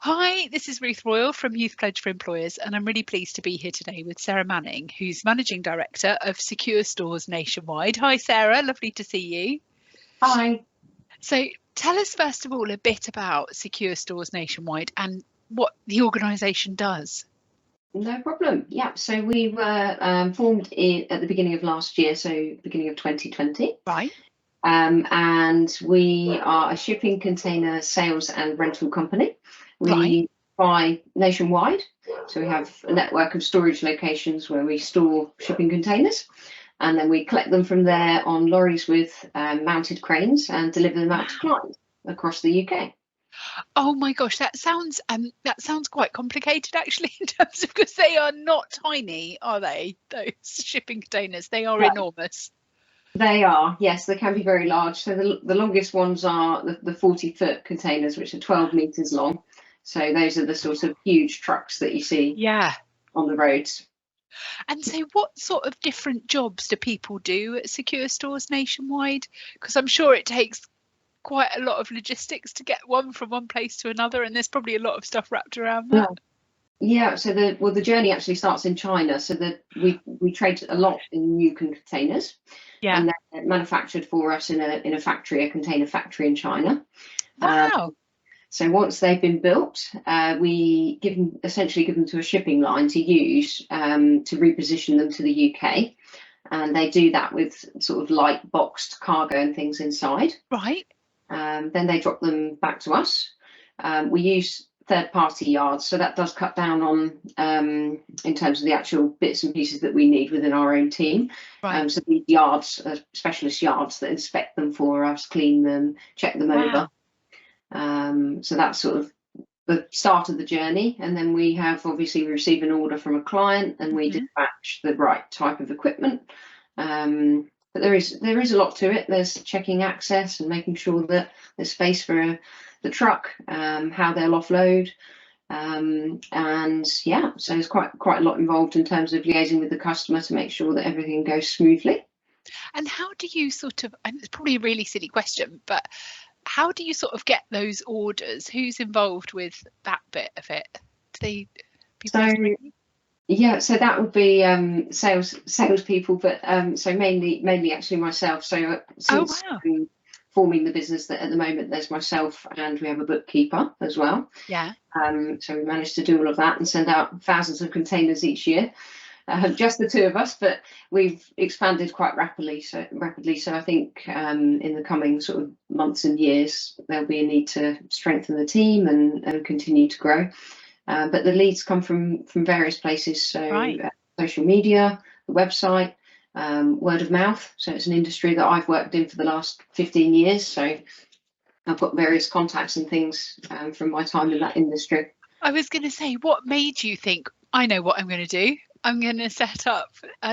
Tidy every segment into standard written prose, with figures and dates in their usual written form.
Hi, this is Ruth Royal from Youth Pledge for Employers, and I'm really pleased to be here today with Sarah Manning, who's Managing Director of Secure Stores Nationwide. Hi, Sarah, lovely to see you. Hi. So, tell us first of all a bit about Secure Stores Nationwide and what the organisation does. No problem. Yeah, so we were formed at the beginning of last year, so beginning of 2020. Right. And we are a shipping container sales and rental company. We buy nationwide, so we have a network of storage locations where we store shipping containers, and then we collect them from there on lorries with mounted cranes and deliver them out to clients across the UK. Oh my gosh, that sounds quite complicated actually in terms of, because they are not tiny, are they? Those shipping containers, they are enormous. They are, yes, they can be very large. So the longest ones are the 40-foot containers, which are 12 meters long. So those are the sort of huge trucks that you see on the roads. And so what sort of different jobs do people do at Secure Stores Nationwide? Because I'm sure it takes quite a lot of logistics to get one from one place to another, and there's probably a lot of stuff wrapped around that. Yeah, so the journey actually starts in China. So we trade a lot in new containers, and they're manufactured for us in a factory, a container factory in China. Wow. So once they've been built, we essentially give them to a shipping line to use to reposition them to the UK, and they do that with sort of light boxed cargo and things inside. Right. Then they drop them back to us. We use third-party yards, so that does cut down on in terms of the actual bits and pieces that we need within our own team. So these yards are specialist yards that inspect them for us, clean them, check them over. So that's sort of the start of the journey, and then we receive an order from a client, and we dispatch the right type of equipment. But there is a lot to it. There's checking access and making sure that there's space for the truck, how they'll offload, and yeah, so there's quite a lot involved in terms of liaising with the customer to make sure that everything goes smoothly. And how do you sort of, and it's probably a really silly question, but how do you sort of get those orders? Who's involved with that bit of it? Yeah, so that would be salespeople, but so mainly actually myself. So since forming the business, that at the moment there's myself and we have a bookkeeper as well. Yeah. So we managed to do all of that and send out thousands of containers each year. Just the two of us, but we've expanded quite rapidly. So I think in the coming sort of months and years there'll be a need to strengthen the team and continue to grow. But the leads come from various places, so social media, the website, word of mouth. So it's an industry that I've worked in for the last 15 years. So I've got various contacts and things from my time in that industry. I was going to say, what made you think, I know what I'm going to do? I'm going to set up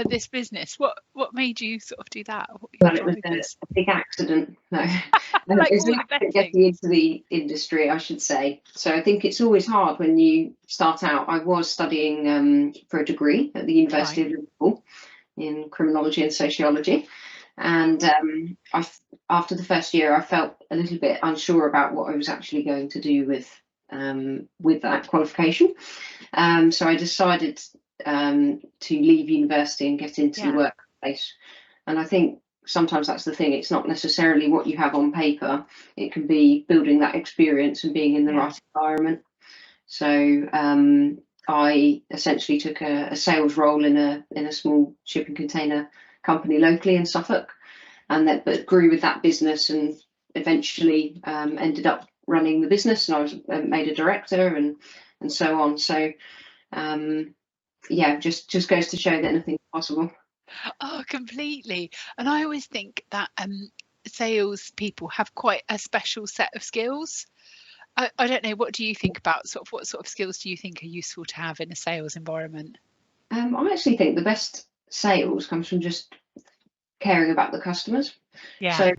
this business. What made you sort of do that? Well, it was a big accident. No, it's an accident getting into the industry, I should say. So I think it's always hard when you start out. I was studying for a degree at the University of Liverpool in criminology and sociology, and after the first year, I felt a little bit unsure about what I was actually going to do with that qualification. So I decided to leave university and get into the workplace. And I think sometimes that's the thing. It's not necessarily what you have on paper. It can be building that experience and being in the right environment. So I essentially took a sales role in a small shipping container company locally in Suffolk, and but grew with that business and eventually ended up running the business, and I was made a director and so on. So yeah, just goes to show that anything's possible. Oh, completely. And I always think that sales people have quite a special set of skills. I don't know, what do you think about what sort of skills do you think are useful to have in a sales environment? I actually think the best sales comes from just caring about the customers. So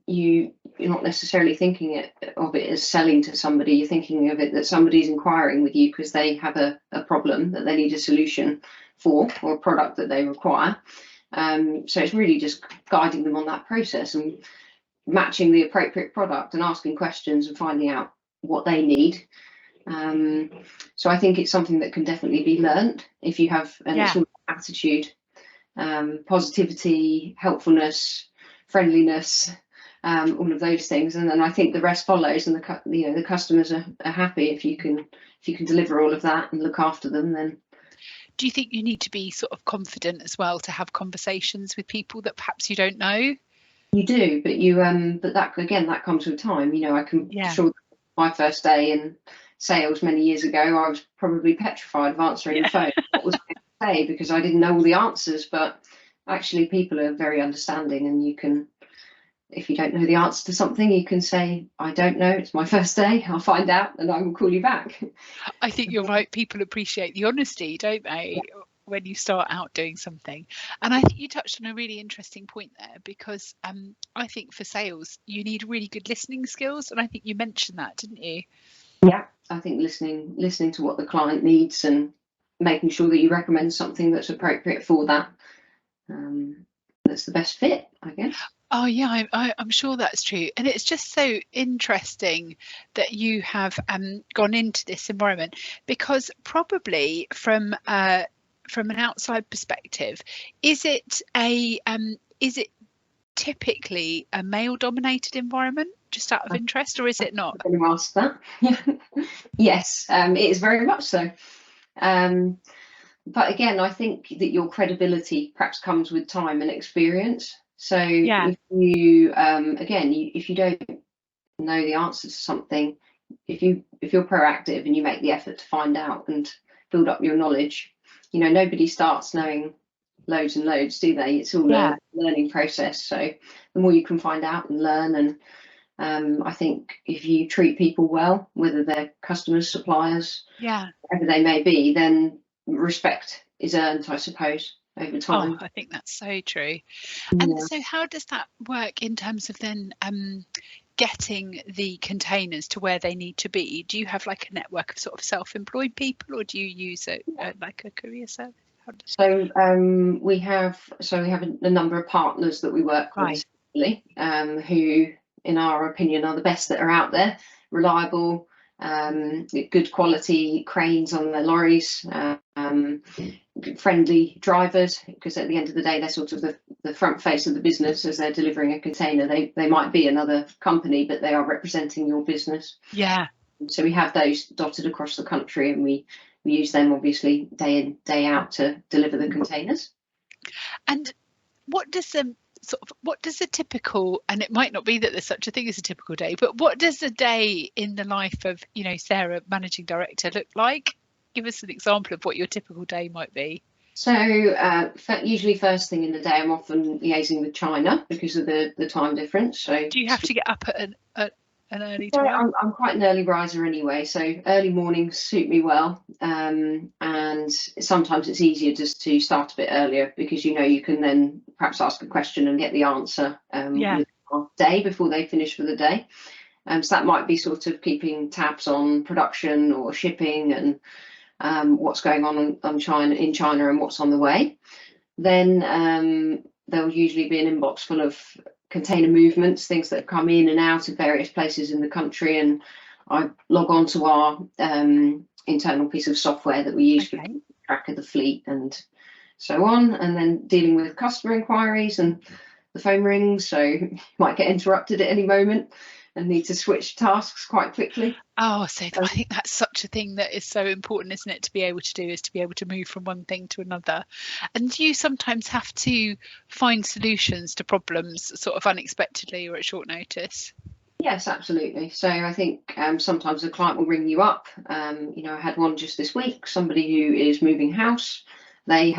you're not necessarily thinking of it as selling to somebody. You're thinking of it that somebody's inquiring with you because they have a problem that they need a solution for, or a product that they require. So it's really just guiding them on that process and matching the appropriate product and asking questions and finding out what they need, So I think it's something that can definitely be learned if you have, and it's all attitude, positivity, helpfulness, friendliness, all of those things, and then I think the rest follows, and the customers are happy if you can deliver all of that and look after them. Then do you think you need to be sort of confident as well to have conversations with people that perhaps you don't know? You do, but that again, that comes with time. I can sure my first day in sales many years ago, I was probably petrified of answering the phone. What was I going to say, because I didn't know all the answers. But actually, people are very understanding, and you can, if you don't know the answer to something, you can say, I don't know, it's my first day, I'll find out and I will call you back. I think you're right. People appreciate the honesty, don't they, when you start out doing something. And I think you touched on a really interesting point there, because I think for sales, you need really good listening skills. And I think you mentioned that, didn't you? Yeah, I think listening to what the client needs and making sure that you recommend something that's appropriate for that. That's the best fit, I guess. Oh yeah, I'm sure that's true, and it's just so interesting that you have gone into this environment, because probably from an outside perspective, is it typically a male-dominated environment, just out of interest, or is it not? I'm going to ask that. Yes, it is very much so. But again, I think that your credibility perhaps comes with time and experience. So if you if you don't know the answer to something, if you're proactive and you make the effort to find out and build up your knowledge, nobody starts knowing loads and loads, do they? It's all a learning process. So the more you can find out and learn, and I think if you treat people well, whether they're customers, suppliers, whatever they may be, then respect is earned, I suppose, over time. Oh, I think that's so true. And so how does that work in terms of then getting the containers to where they need to be? Do you have like a network of sort of self-employed people, or do you use like a courier service? So we have a number of partners that we work with, who, in our opinion, are the best that are out there. Reliable, good quality cranes on their lorries, friendly drivers, because at the end of the day, they're sort of the front face of the business. As they're delivering a container, they might be another company, but they are representing your business. So we have those dotted across the country, and we use them obviously day in, day out to deliver the containers. And what does a typical, and it might not be that there's such a thing as a typical day, but what does a day in the life of, Sarah, managing director, look like? Give us an example of what your typical day might be. So usually first thing in the day, I'm often liaising with China because of the time difference. So do you have to get up at an early time? I'm quite an early riser anyway, so early mornings suit me well, and sometimes it's easier just to start a bit earlier, because you can then perhaps ask a question and get the answer within our day before they finish for the day. So that might be sort of keeping tabs on production or shipping and what's going on in China and what's on the way. Then there'll usually be an inbox full of container movements, things that have come in and out of various places in the country, and I log on to our internal piece of software that we use for track of the fleet and so on, and then dealing with customer inquiries, and the phone rings, so you might get interrupted at any moment and need to switch tasks quite quickly. Oh, so I think that's such a thing that is so important, isn't it, to be able to do, is to be able to move from one thing to another. And do you sometimes have to find solutions to problems sort of unexpectedly or at short notice? Yes, absolutely. So I think sometimes a client will ring you up. I had one just this week, somebody who is moving house. They're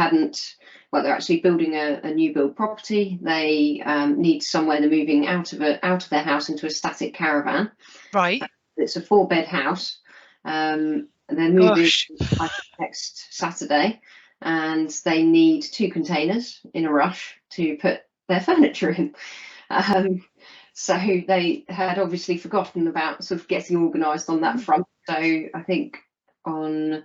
actually building a new build property. They need somewhere. They're moving out of their house into a static caravan. Right. It's a 4-bed house. They're moving next Saturday, and they need 2 containers in a rush to put their furniture in. So they had obviously forgotten about sort of getting organised on that front. So I think I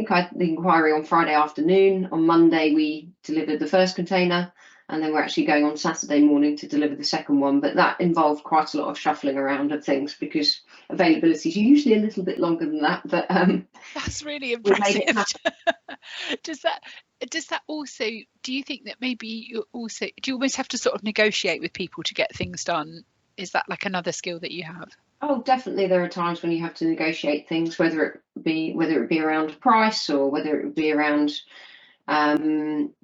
had the inquiry on Friday afternoon. On Monday we delivered the first container, and then we're actually going on Saturday morning to deliver the second one. But that involved quite a lot of shuffling around of things because availability is usually a little bit longer than that. But that's really we made impressive. it happen. Does that also, do you think that maybe you also, do you almost have to sort of negotiate with people to get things done? Is that like another skill that you have? Oh, definitely. There are times when you have to negotiate things, whether it be around price or whether it would be around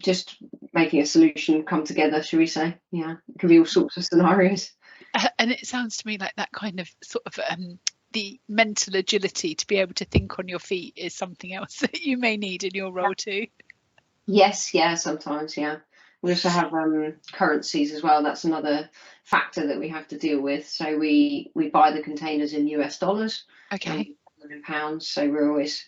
just making a solution come together, shall we say? Yeah, it can be all sorts of scenarios. And it sounds to me like that kind of sort of the mental agility to be able to think on your feet is something else that you may need in your role too. Yes, yeah, sometimes, yeah. We also have currencies as well. That's another factor that we have to deal with. So we buy the containers in US dollars, Okay. In pounds. So we're always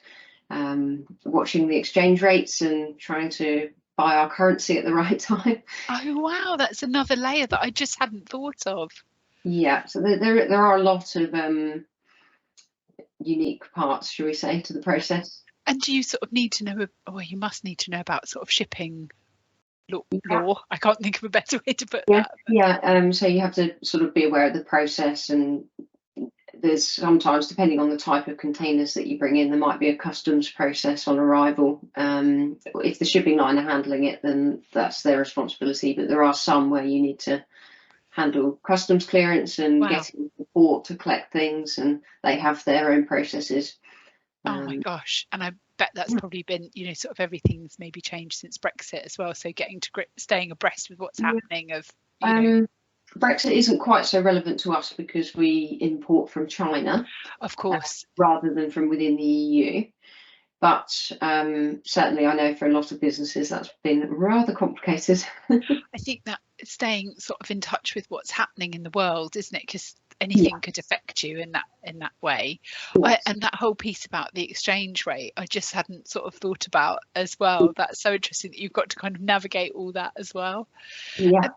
watching the exchange rates and trying to buy our currency at the right time. Oh wow, that's another layer that I just hadn't thought of. Yeah, so there are a lot of unique parts, shall we say, to the process. And do you sort of need to know, well, you must need to know about sort of shipping law. Yeah. I can't think of a better way to put Yeah, that. yeah. So you have to sort of be aware of the process, and there's sometimes, depending on the type of containers that you bring in, there might be a customs process on arrival. If the shipping line are handling it, then that's their responsibility. But there are some where you need to handle customs clearance and getting the port to collect things, and they have their own processes. Oh my gosh. And I bet that's probably been, you know, sort of everything's maybe changed since Brexit as well. So getting to staying abreast with what's happening of, you know. Brexit isn't quite so relevant to us because we import from China, Of course, rather than from within the EU. But certainly I know for a lot of businesses that's been rather complicated. I think that staying sort of in touch with what's happening in the world, isn't it? Because anything could affect you in that way. Yes. And that whole piece about the exchange rate, I just hadn't sort of thought about as well. That's so interesting that you've got to kind of navigate all that as well. Yeah.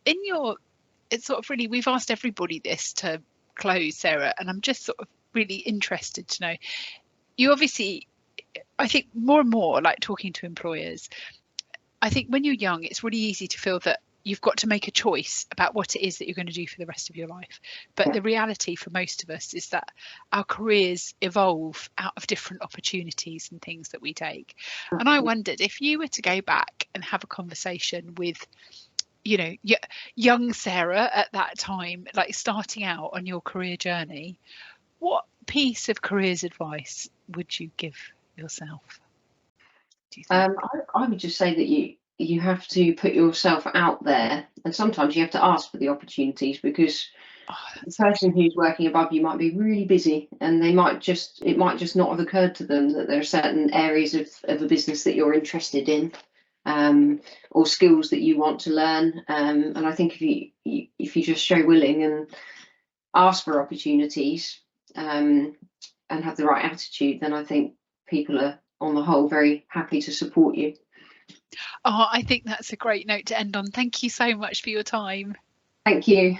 In your, it's sort of really, we've asked everybody this to close, Sarah, and I'm just sort of really interested to know. You obviously, I think more and more, like talking to employers, I think when you're young, it's really easy to feel that you've got to make a choice about what it is that you're going to do for the rest of your life. But the reality for most of us is that our careers evolve out of different opportunities and things that we take. And I wondered if you were to go back and have a conversation with, you know, young Sarah at that time, like starting out on your career journey, what piece of careers advice would you give yourself? Do you think? I would just say that you have to put yourself out there, and sometimes you have to ask for the opportunities, because the person who's working above you might be really busy, and it might just not have occurred to them that there are certain areas of a business that you're interested in, or skills that you want to learn. And I think if you just show willing and ask for opportunities, and have the right attitude, then I think people are, on the whole, very happy to support you. Oh, I think that's a great note to end on. Thank you so much for your time. Thank you.